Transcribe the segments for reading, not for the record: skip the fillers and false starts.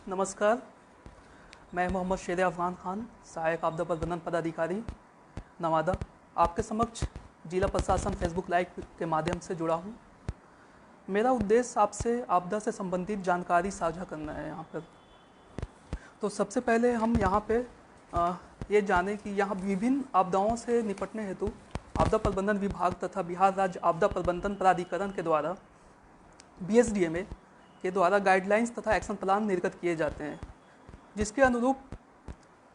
नमस्कार, मैं मोहम्मद शेर अफगान खान, सहायक आपदा प्रबंधन पदाधिकारी नवादा, आपके समक्ष जिला प्रशासन फेसबुक लाइव के माध्यम से जुड़ा हूँ। मेरा उद्देश्य आपसे आपदा से संबंधित जानकारी साझा करना है यहाँ पर। तो सबसे पहले हम यहाँ पे ये जानें कि यहाँ विभिन्न आपदाओं से निपटने हेतु आपदा प्रबंधन विभाग तथा बिहार राज्य आपदा प्रबंधन प्राधिकरण के द्वारा BSDMA के द्वारा गाइडलाइंस तथा एक्शन प्लान निर्गत किए जाते हैं, जिसके अनुरूप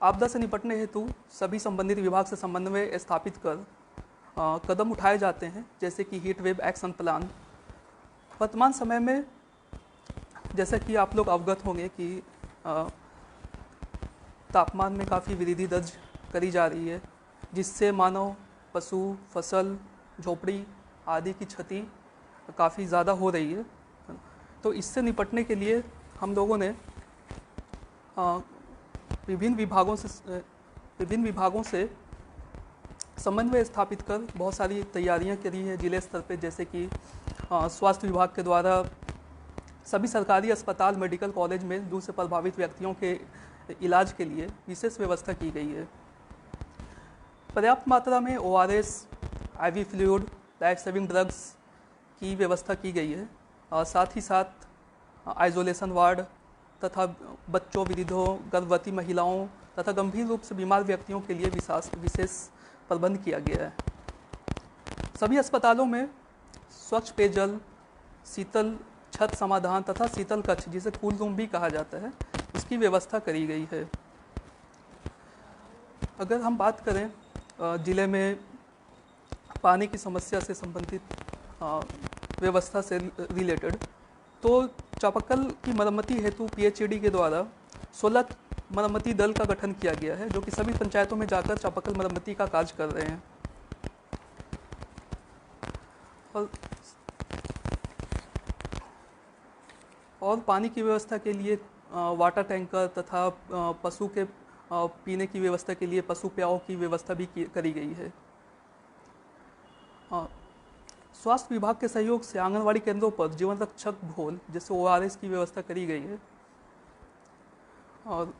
आपदा से निपटने हेतु सभी संबंधित विभाग से समन्वय स्थापित कर कदम उठाए जाते हैं, जैसे कि हीट वेव एक्शन प्लान। वर्तमान समय में जैसा कि आप लोग अवगत होंगे कि तापमान में काफ़ी वृद्धि दर्ज करी जा रही है, जिससे मानव, पशु, फसल, झोपड़ी आदि की क्षति काफ़ी ज़्यादा हो रही है। तो इससे निपटने के लिए हम लोगों ने विभिन्न विभागों से समन्वय स्थापित कर बहुत सारी तैयारियां करी हैं जिले स्तर पे, जैसे कि स्वास्थ्य विभाग के द्वारा सभी सरकारी अस्पताल, मेडिकल कॉलेज में लू से प्रभावित व्यक्तियों के इलाज के लिए विशेष व्यवस्था की गई है। पर्याप्त मात्रा में ORS, IV fluid, life saving drugs की व्यवस्था की गई है। साथ ही साथ आइसोलेशन वार्ड तथा बच्चों, वृद्धों, गर्भवती महिलाओं तथा गंभीर रूप से बीमार व्यक्तियों के लिए विशेष प्रबंध किया गया है। सभी अस्पतालों में स्वच्छ पेयजल, शीतल छत समाधान तथा शीतल कक्ष, जिसे कूल रूम भी कहा जाता है, इसकी व्यवस्था करी गई है। अगर हम बात करें जिले में पानी की समस्या से संबंधित व्यवस्था से रिलेटेड, तो चापाकल की मरम्मति हेतु PHED के द्वारा 16 मरम्मति दल का गठन किया गया है, जो कि सभी पंचायतों में जाकर चापाकल मरम्मति का कार्य कर रहे हैं। और पानी की व्यवस्था के लिए वाटर टैंकर तथा पशु के पीने की व्यवस्था के लिए पशु प्याऊ की व्यवस्था भी करी गई है। स्वास्थ्य विभाग के सहयोग से आंगनवाड़ी केंद्रों पर जीवन रक्षक घोल, जैसे ORS की व्यवस्था करी गई है। और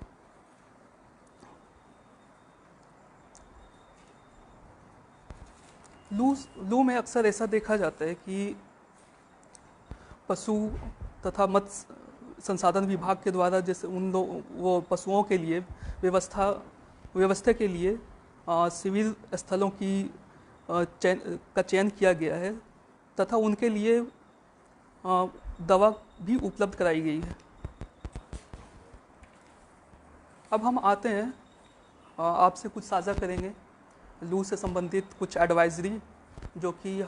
लू में अक्सर ऐसा देखा जाता है कि पशु तथा मत्स्य संसाधन विभाग के द्वारा जैसे वो पशुओं के लिए व्यवस्था के लिए शिविर स्थलों की का चयन किया गया है तथा उनके लिए दवा भी उपलब्ध कराई गई है। अब हम आते हैं, आपसे कुछ साझा करेंगे लू से संबंधित कुछ एडवाइजरी जो कि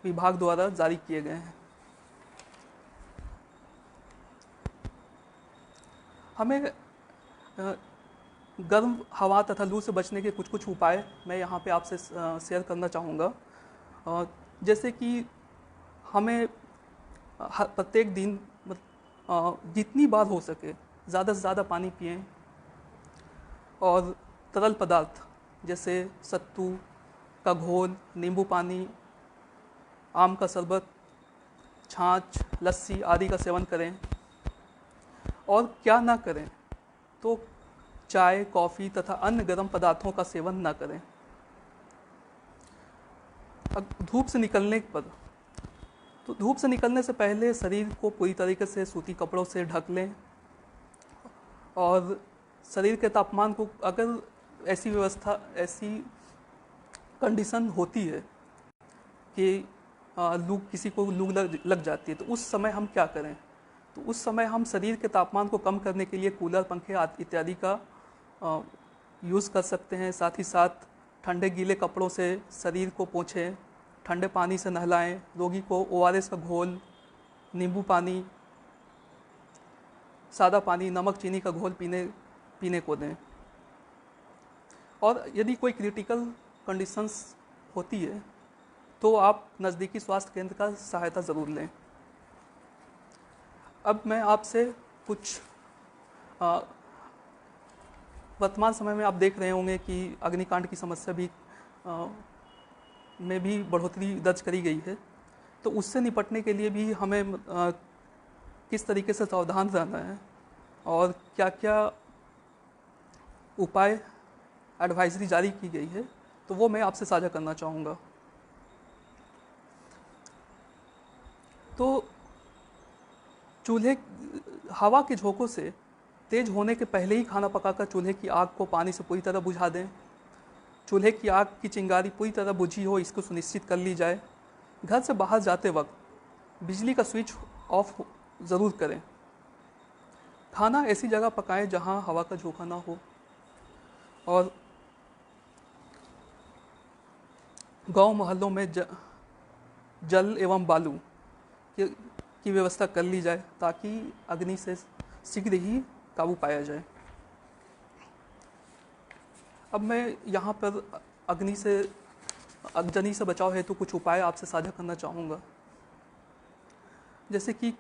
विभाग द्वारा जारी किए गए हैं। हमें गर्म हवा तथा लू से बचने के कुछ उपाय मैं यहाँ पे आपसे शेयर करना चाहूँगा। जैसे कि हमें प्रत्येक दिन जितनी बार हो सके ज़्यादा से ज़्यादा पानी पिएं, और तरल पदार्थ जैसे सत्तू का घोल, नींबू पानी, आम का शरबत, छाछ, लस्सी आदि का सेवन करें। और क्या ना करें तो चाय, कॉफ़ी तथा अन्य गर्म पदार्थों का सेवन ना करें। धूप से निकलने पर, तो धूप से निकलने से पहले शरीर को पूरी तरीके से सूती कपड़ों से ढक लें, और शरीर के तापमान को, अगर ऐसी कंडीशन होती है कि किसी को लू लग जाती है, तो उस समय हम क्या करें? तो उस समय हम शरीर के तापमान को कम करने के लिए कूलर, पंखे इत्यादि का यूज़ कर सकते हैं। साथ ही साथ ठंडे गीले कपड़ों से शरीर को पोंछें, ठंडे पानी से नहलाएं, रोगी को ORS का घोल, नींबू पानी, सादा पानी, नमक चीनी का घोल पीने को दें। और यदि कोई क्रिटिकल कंडीशंस होती है तो आप नज़दीकी स्वास्थ्य केंद्र का सहायता ज़रूर लें। अब मैं आपसे कुछ वर्तमान समय में आप देख रहे होंगे कि अग्निकांड की समस्या भी में भी बढ़ोतरी दर्ज करी गई है, तो उससे निपटने के लिए भी हमें किस तरीके से सावधान रहना है और क्या क्या उपाय एडवाइजरी जारी की गई है, तो वो मैं आपसे साझा करना चाहूँगा। तो चूल्हे हवा के झोंकों से तेज होने के पहले ही खाना पकाकर चूल्हे की आग को पानी से पूरी तरह बुझा दें। चूल्हे की आग की चिंगारी पूरी तरह बुझी हो, इसको सुनिश्चित कर ली जाए। घर से बाहर जाते वक्त बिजली का स्विच ऑफ ज़रूर करें। खाना ऐसी जगह पकाएं जहां हवा का झोंका ना हो, और गांव मोहल्लों में जल एवं बालू की व्यवस्था कर ली जाए ताकि अग्नि से शीघ्र ही काबू पाया जाए। अब मैं यहाँ पर अग्नि से बचाव हेतु कुछ उपाय आपसे साझा करना चाहूँगा। जैसे कि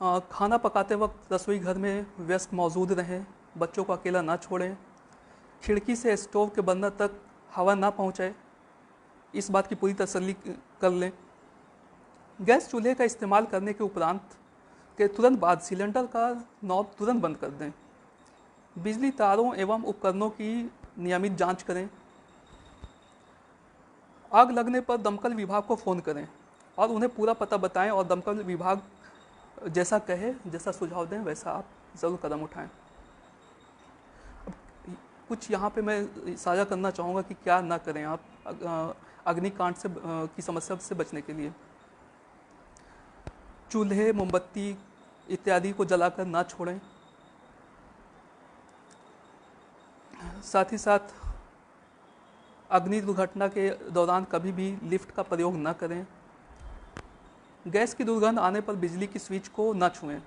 खाना पकाते वक्त रसोई घर में व्यस्त मौजूद रहें, बच्चों को अकेला ना छोड़ें, खिड़की से स्टोव के बर्नर तक हवा ना पहुँचाए, इस बात की पूरी तसल्ली कर लें। गैस चूल्हे का इस्तेमाल करने के उपरांत के तुरंत बाद सिलेंडर का नॉब तुरंत बंद कर दें। बिजली तारों एवं उपकरणों की नियमित जांच करें। आग लगने पर दमकल विभाग को फ़ोन करें और उन्हें पूरा पता बताएं, और दमकल विभाग जैसा कहे, जैसा सुझाव दें, वैसा आप ज़रूर कदम उठाएं। कुछ यहाँ पे मैं साझा करना चाहूँगा कि क्या ना करें आप अग्निकांड की समस्या से बचने के लिए। चूल्हे, मोमबत्ती इत्यादि को जलाकर ना छोड़ें। साथ ही साथ अग्नि दुर्घटना के दौरान कभी भी लिफ्ट का प्रयोग न करें। गैस की दुर्गंध आने पर बिजली की स्विच को न छुएं,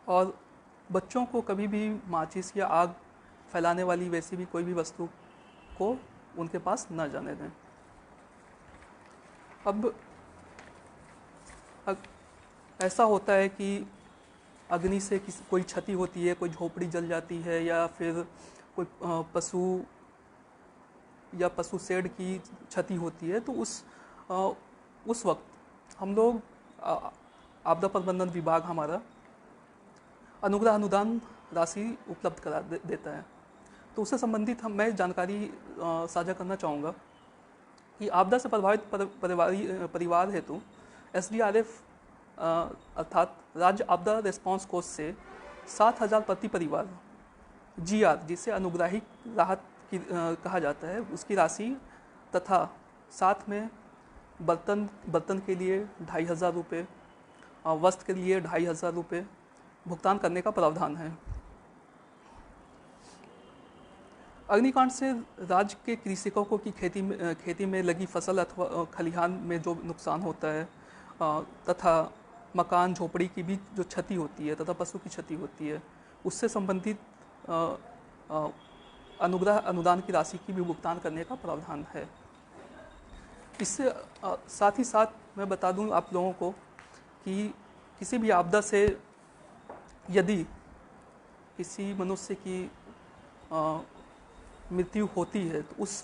और बच्चों को कभी भी माचिस या आग फैलाने वाली वैसी भी कोई भी वस्तु को उनके पास न जाने दें। अब ऐसा होता है कि अग्नि से कोई क्षति होती है, कोई झोपड़ी जल जाती है, या फिर कोई पशु शेड की क्षति होती है, तो उस वक्त हम लोग आपदा प्रबंधन विभाग हमारा अनुग्रह अनुदान राशि उपलब्ध करा देता है। तो उससे संबंधित मैं जानकारी साझा करना चाहूँगा कि आपदा से प्रभावित परिवार हेतु SDRF अर्थात राज्य आपदा रिस्पांस कोष से 7,000 प्रति परिवार GR, जिसे अनुग्राहिक राहत की कहा जाता है, उसकी राशि तथा साथ में बर्तन के लिए 2,500 रुपये, वस्त्र के लिए 2,500 रुपये भुगतान करने का प्रावधान है। अग्निकांड से राज्य के कृषकों को की खेती में लगी फसल अथवा खलिहान में जो नुकसान होता है, तथा मकान झोपड़ी की भी जो क्षति होती है, तथा पशु की क्षति होती है, उससे संबंधित अनुग्रह अनुदान की राशि की भी भुगतान करने का प्रावधान है। इससे साथ ही साथ मैं बता दूं आप लोगों को कि किसी भी आपदा से यदि किसी मनुष्य की मृत्यु होती है, तो उस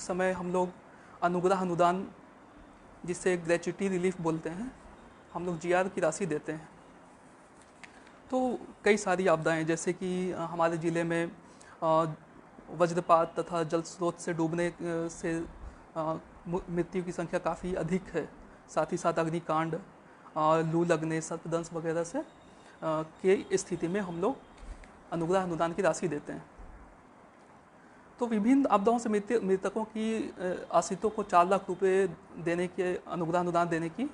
समय हम लोग अनुग्रह अनुदान, जिसे ग्रेच्युटी रिलीफ बोलते हैं, हम लोग GR की राशि देते हैं। तो कई सारी आपदाएं, जैसे कि हमारे ज़िले में वज्रपात तथा जल स्रोत से डूबने से मृत्यु की संख्या काफ़ी अधिक है। साथ ही साथ अग्निकांड, लू लगने, सर्पदंश वगैरह से के स्थिति में हम लोग अनुग्रह अनुदान की राशि देते हैं। तो विभिन्न आपदाओं से मृतकों की आश्रितों को 4 लाख रुपये देने के अनुग्रह अनुदान देने की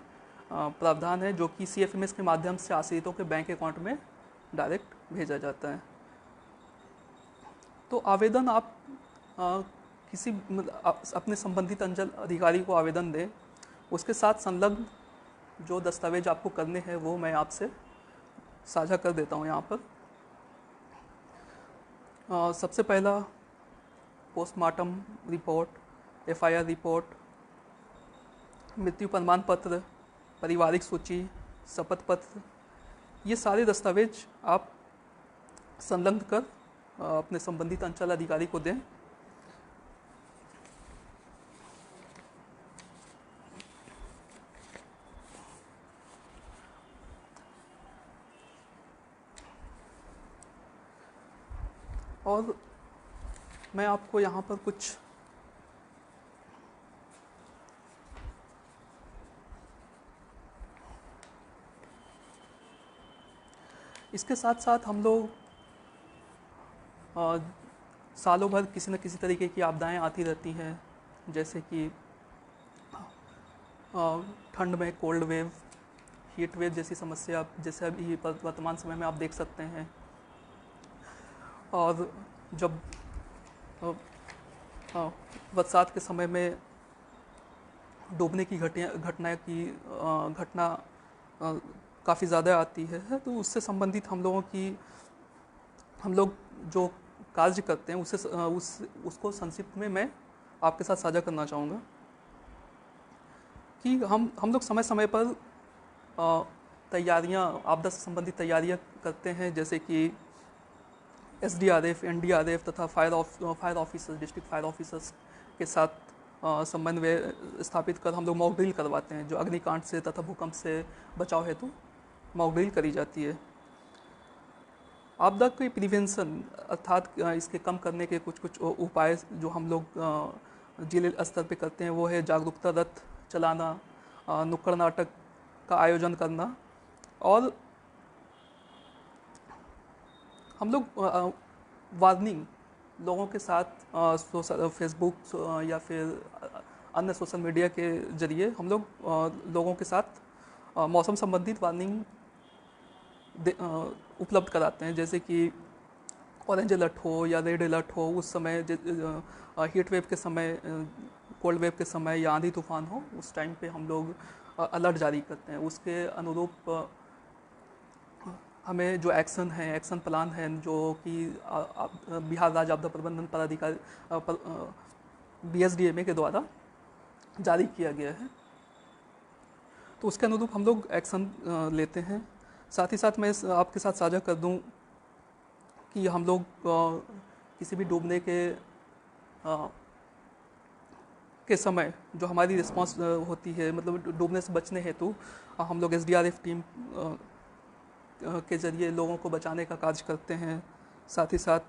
प्रावधान है, जो कि CFMS के माध्यम से आश्रितों के बैंक अकाउंट में डायरेक्ट भेजा जाता है। तो आवेदन आप किसी अपने संबंधित अंचल अधिकारी को आवेदन दें। उसके साथ संलग्न जो दस्तावेज आपको करने हैं वो मैं आपसे साझा कर देता हूँ यहाँ पर। सबसे पहला पोस्टमार्टम रिपोर्ट, FIR रिपोर्ट, मृत्यु प्रमाण पत्र, पारिवारिक सूची, शपथ पत्र, ये सारे दस्तावेज आप संलग्न कर अपने संबंधित अंचल अधिकारी को दें। और मैं आपको यहाँ पर कुछ इसके साथ साथ हम लोग सालों भर किसी न किसी तरीके की आपदाएं आती रहती हैं, जैसे कि ठंड में कोल्ड वेव, हीट वेव जैसी समस्या जैसे अभी वर्तमान समय में आप देख सकते हैं। और जब बरसात के समय में डूबने की घटना काफ़ी ज़्यादा आती है, तो उससे संबंधित हम लोग जो कार्य करते हैं उसको संक्षिप्त में मैं आपके साथ साझा करना चाहूँगा कि हम लोग समय समय पर तैयारियाँ, आपदा से संबंधित तैयारियाँ करते हैं, जैसे कि SDRF, NDRF तथा fire officers, district fire officers के साथ समन्वय स्थापित कर हम लोग मॉक ड्रिल करवाते हैं, जो अग्निकांड से तथा भूकंप से बचाव हेतु मॉक ड्रिल करी जाती है। आपदा के प्रिवेंशन अर्थात इसके कम करने के कुछ उपाय जो हम लोग जिले स्तर पे करते हैं, वो है जागरूकता रथ चलाना, नुक्कड़ नाटक का आयोजन करना, और हम लोग वार्निंग लोगों के साथ फेसबुक या फिर अन्य सोशल मीडिया के जरिए हम लोग लोगों के साथ मौसम संबंधित वार्निंग उपलब्ध कराते हैं, जैसे कि ऑरेंज अलर्ट हो या रेड अलर्ट हो, उस समय हीट वेव के समय, कोल्ड वेव के समय या आंधी तूफान हो, उस टाइम पे हम लोग अलर्ट जारी करते हैं। उसके अनुरूप हमें जो एक्शन प्लान है, जो कि बिहार राज्य आपदा प्रबंधन पदाधिकारी BSDMA के द्वारा जारी किया गया है, तो उसके अनुरूप हम लोग एक्शन लेते हैं। साथ ही साथ मैं आपके साथ साझा कर दूं कि हम लोग किसी भी डूबने के समय जो हमारी रिस्पांस होती है, मतलब डूबने से बचने हेतु हम लोग SDRF टीम के ज़रिए लोगों को बचाने का कार्य करते हैं। साथ ही साथ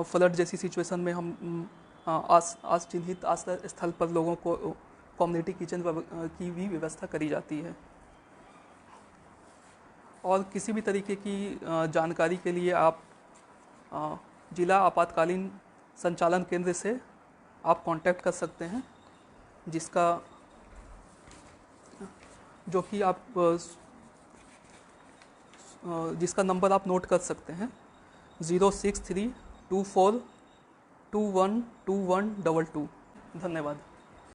फ्लड जैसी सिचुएशन में हम आस चिन्हित आश्रय स्थल पर लोगों को कम्युनिटी किचन की भी व्यवस्था करी जाती है। और किसी भी तरीके की जानकारी के लिए आप जिला आपातकालीन संचालन केंद्र से आप कांटेक्ट कर सकते हैं, जिसका नंबर आप नोट कर सकते हैं, 06324212122। धन्यवाद।